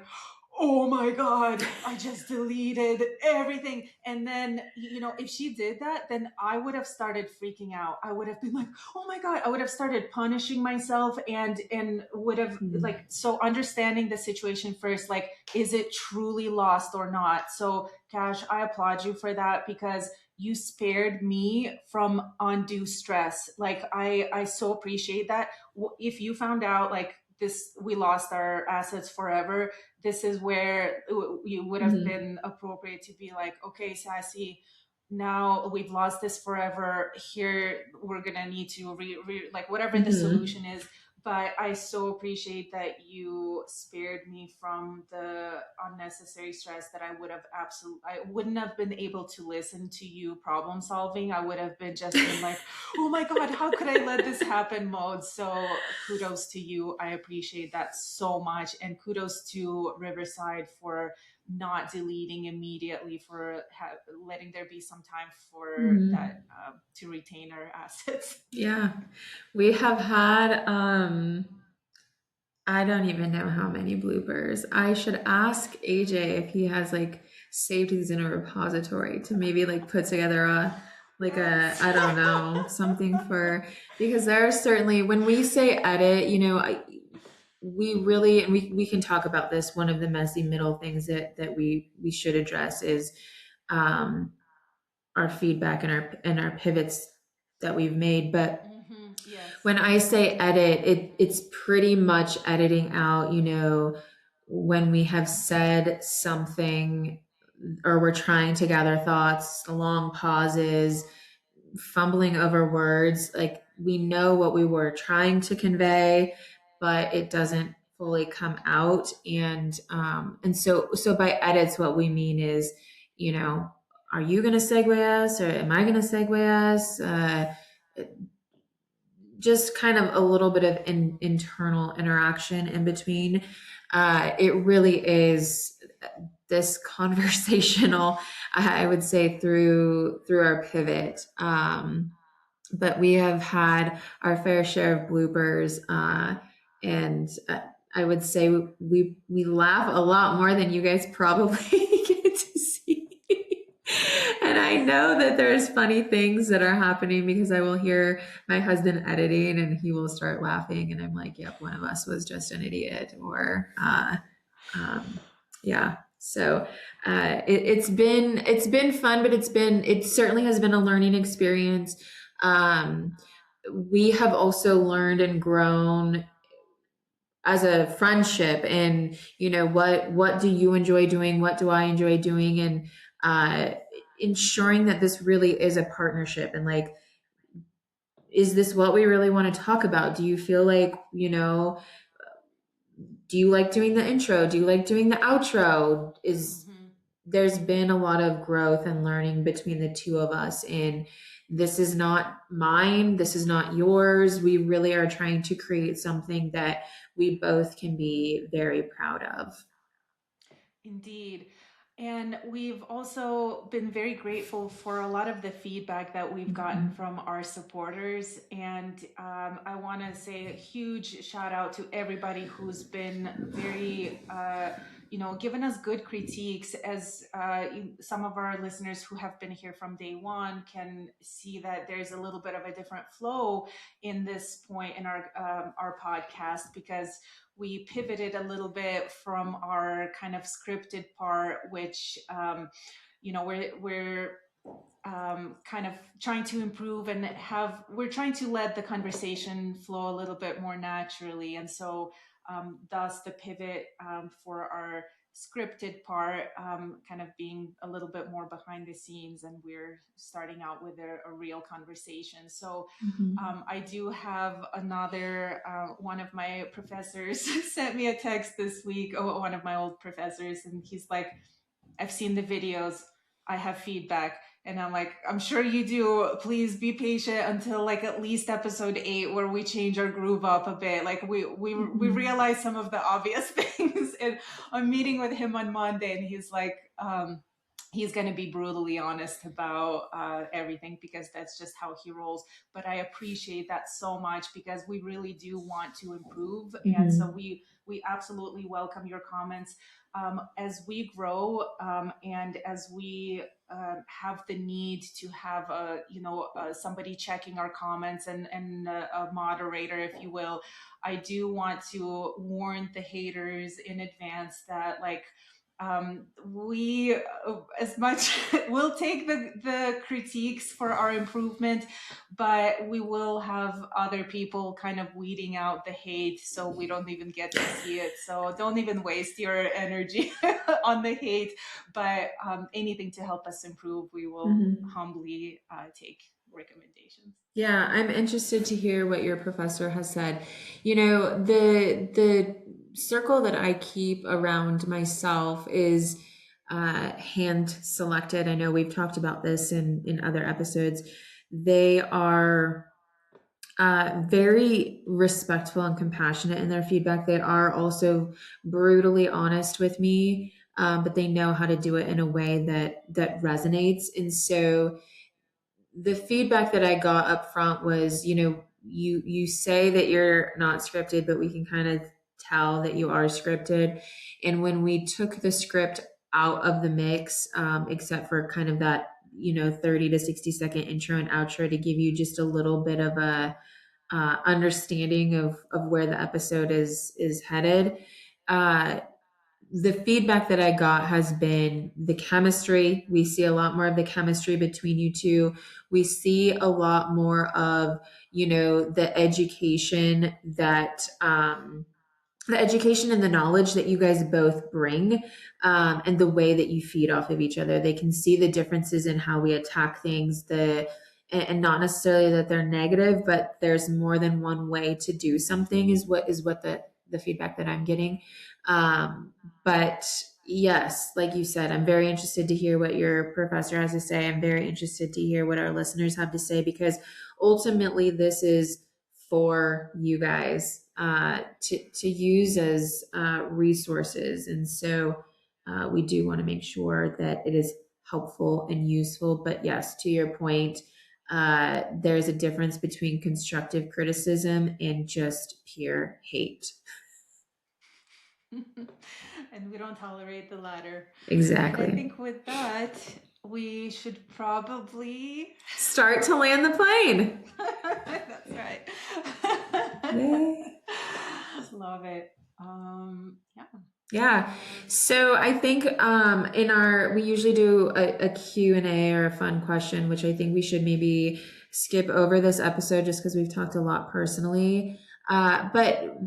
oh my god, I just deleted everything. And then, if she did that, then I would have started freaking out. I would have been like, oh my god, I would have started punishing myself, and would have, like, so understanding the situation first, like, is it truly lost or not? So Cash, I applaud you for that, because you spared me from undue stress. Like, I so appreciate that. If you found out, like, this, we lost our assets forever, this is where you would have Mhm. been appropriate to be like, okay, Sassy, now we've lost this forever. Here, we're gonna need to like, whatever the Mhm. solution is. But I so appreciate that you spared me from the unnecessary stress that I wouldn't have been able to listen to you problem solving. I would have been just in like, oh my god, how could I let this happen mode. So kudos to you, I appreciate that so much. And kudos to Riverside for not deleting immediately, for letting there be some time for that, Mhm. to retain our assets. Yeah. We have had, I don't even know how many bloopers. I should ask AJ if he has like saved these in a repository to maybe like put together Yes. I don't know, something for, because there are certainly, when we say edit, we really, and we can talk about this. One of the messy middle things that we should address is, um, our feedback and our pivots that we've made. But Yes. when I say edit, it's pretty much editing out, when we have said something, or we're trying to gather thoughts, long pauses, fumbling over words. Like, we know what we were trying to convey, but it doesn't fully come out. And so by edits, what we mean is, you know, are you going to segue us, or am I going to segue us? Just kind of a little bit of internal interaction in between. It really is this conversational, I would say, through our pivot. But we have had our fair share of bloopers, and I would say we laugh a lot more than you guys probably get to see. And I know that there's funny things that are happening, because I will hear my husband editing and he will start laughing, and I'm like, yep, one of us was just an idiot. Or um, yeah. So it's been fun, but it certainly has been a learning experience. um, we have also learned and grown as a friendship. And what do you enjoy doing, what do I enjoy doing, and uh, ensuring that this really is a partnership. And like, is this what we really want to talk about? Do you feel like, do you like doing the intro? Do you like doing the outro? Is There's been a lot of growth and learning between the two of us. And this is not mine, this is not yours. We really are trying to create something that we both can be very proud of. Indeed. And we've also been very grateful for a lot of the feedback that we've gotten Mhm. from our supporters. And I want to say a huge shout out to everybody who's been very, given us good critiques. As some of our listeners who have been here from day one can see that there's a little bit of a different flow in this point in our podcast, because we pivoted a little bit from our kind of scripted part, which we're kind of trying to improve and we're trying to let the conversation flow a little bit more naturally. And so thus the pivot for our scripted part kind of being a little bit more behind the scenes, and we're starting out with a real conversation. So Mhm. I do have another one of my professors sent me a text this week, oh, one of my old professors, and he's like, I've seen the videos, I have feedback. And I'm like, I'm sure you do. Please be patient until like at least episode 8, where we change our groove up a bit. Like we Mhm. realize some of the obvious things. And I'm meeting with him on Monday, and he's like, he's going to be brutally honest about everything, because that's just how he rolls. But I appreciate that so much, because we really do want to improve. And so Mhm. we absolutely welcome your comments. As we grow and as we have the need to have somebody checking our comments, and a moderator, if you will, I do want to warn the haters in advance that, like, we as much we'll take the critiques for our improvement, but we will have other people kind of weeding out the hate, so we don't even get to see it. So don't even waste your energy on the hate, but anything to help us improve, we will Mhm. humbly take recommendations. Yeah, I'm interested to hear what your professor has said. You know, the circle that I keep around myself is hand selected. I know we've talked about this in other episodes. They are very respectful and compassionate in their feedback. They are also brutally honest with me, but they know how to do it in a way that resonates. And so the feedback that I got up front was, you say that you're not scripted, but we can kind of tell that you are scripted. And when we took the script out of the mix, except for kind of that, 30 to 60-second intro and outro to give you just a little bit of a understanding of where the episode is headed. Uh, the feedback that I got has been the chemistry. We see a lot more of the chemistry between you two. We see a lot more of, the education the education and the knowledge that you guys both bring, and the way that you feed off of each other. They can see the differences in how we attack things, and not necessarily that they're negative, but there's more than one way to do something is what the feedback that I'm getting. Um, but yes, like you said, I'm very interested to hear what your professor has to say. I'm very interested to hear what our listeners have to say, because ultimately this is for you guys to use as resources. And so we do want to make sure that it is helpful and useful. But yes, to your point, there's a difference between constructive criticism and just pure hate. And we don't tolerate the latter. And I Exactly. think with that, we should probably. Start to land the plane. That's right. Yay. Love it. Yeah. Yeah. So I think we usually do a Q&A or a fun question, which I think we should maybe skip over this episode just because we've talked a lot personally. But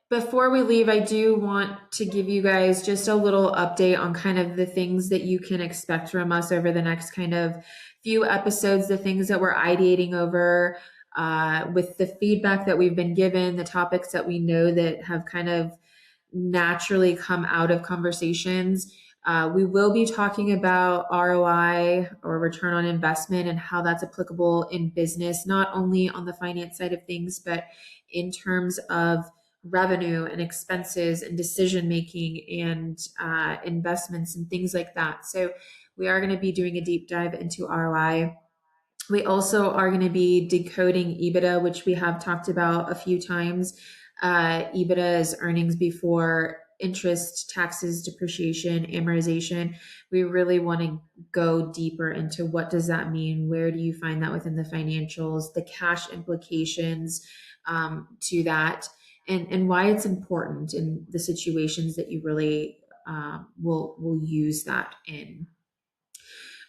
before we leave, I do want to give you guys just a little update on kind of the things that you can expect from us over the next kind of few episodes, the things that we're ideating over, with the feedback that we've been given, the topics that we know that have kind of naturally come out of conversations. We will be talking about ROI, or return on investment, and how that's applicable in business, not only on the finance side of things, but in terms of revenue and expenses and decision making and investments and things like that. So we are going to be doing a deep dive into ROI. We also are going to be decoding EBITDA, which we have talked about a few times. EBITDA is earnings before interest, taxes, depreciation, amortization. We really want to go deeper into what does that mean? Where do you find that within the financials? The cash implications to that, and why it's important in the situations that you really will use that in.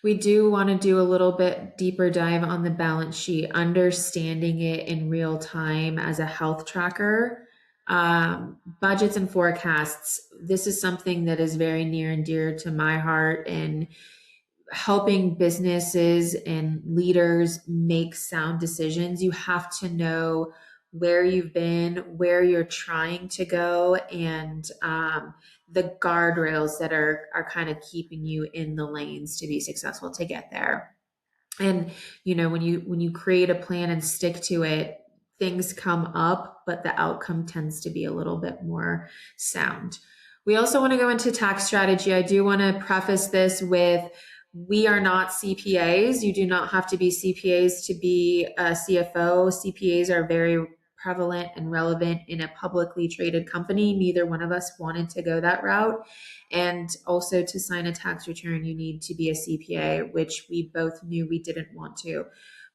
We do want to do a little bit deeper dive on the balance sheet, understanding it in real time as a health tracker. Budgets and forecasts. This is something that is very near and dear to my heart, and helping businesses and leaders make sound decisions. You have to know where you've been, where you're trying to go, and the guardrails that are kind of keeping you in the lanes to be successful to get there. And when you create a plan and stick to it, things come up, but the outcome tends to be a little bit more sound. We also want to go into tax strategy. I do want to preface this with, we are not CPAs. You do not have to be CPAs to be a CFO. CPAs are very prevalent and relevant in a publicly traded company. Neither one of us wanted to go that route. And also, to sign a tax return, you need to be a CPA, which we both knew we didn't want to.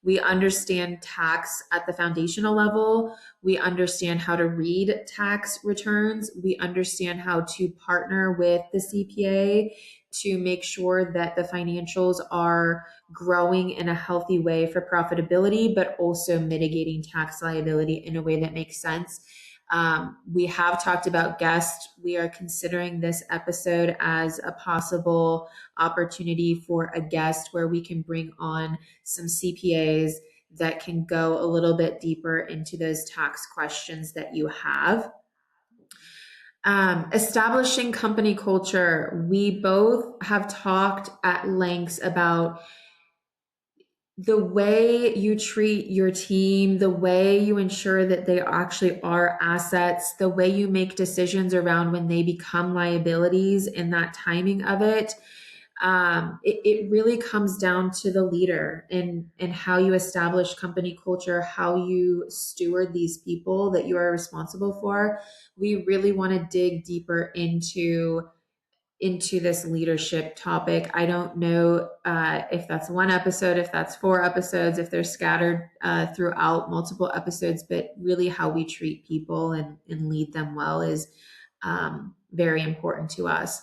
We understand tax at the foundational level. We understand how to read tax returns. We understand how to partner with the CPA to make sure that the financials are growing in a healthy way for profitability, but also mitigating tax liability in a way that makes sense. We have talked about guests. We are considering this episode as a possible opportunity for a guest where we can bring on some CPAs that can go a little bit deeper into those tax questions that you have. Establishing company culture. We both have talked at lengths about the way you treat your team, the way you ensure that they actually are assets, the way you make decisions around when they become liabilities, and that timing of it. It really comes down to the leader and how you establish company culture, how you steward these people that you are responsible for. We really want to dig deeper into this leadership topic. I don't know if that's one episode, if that's 4 episodes, if they're scattered throughout multiple episodes, but really how we treat people and lead them well is very important to us.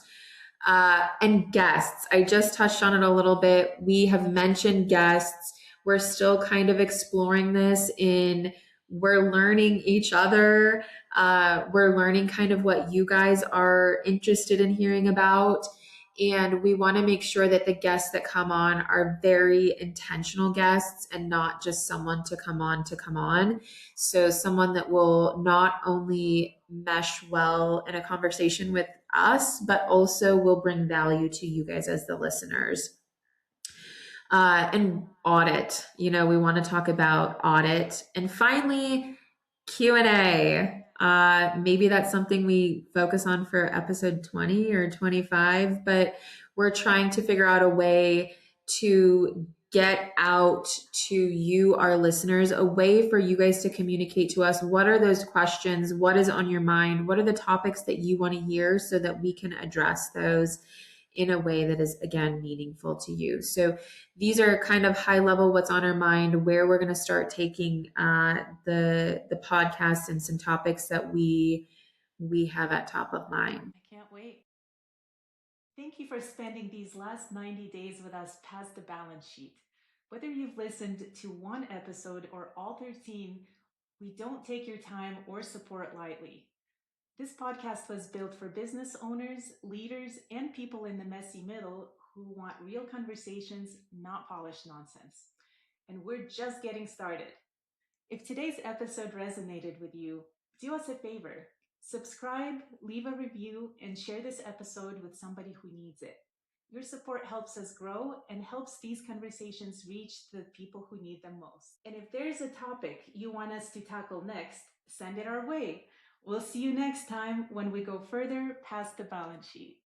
And guests, I just touched on it a little bit. We have mentioned guests. We're still kind of exploring this we're learning each other. We're learning kind of what you guys are interested in hearing about. And we want to make sure that the guests that come on are very intentional guests and not just someone to come on to come on. So someone that will not only mesh well in a conversation with us, but also will bring value to you guys as the listeners. And audit, we want to talk about audit. And finally, Q&A. Maybe that's something we focus on for episode 20 or 25, but we're trying to figure out a way to get out to you, our listeners, a way for you guys to communicate to us. What are those questions? What is on your mind? What are the topics that you want to hear so that we can address those in a way that is, again, meaningful to you? So these are kind of high level what's on our mind, where we're going to start taking the podcast and some topics that we have at top of mind. I can't wait. Thank you for spending these last 90 days with us past the balance sheet. Whether you've listened to one episode or all 13, we don't take your time or support lightly. This podcast was built for business owners, leaders, and people in the messy middle who want real conversations, not polished nonsense. And we're just getting started. If today's episode resonated with you, do us a favor. Subscribe, leave a review, and share this episode with somebody who needs it. Your support helps us grow and helps these conversations reach the people who need them most. And if there's a topic you want us to tackle next, send it our way. We'll see you next time when we go further past the balance sheet.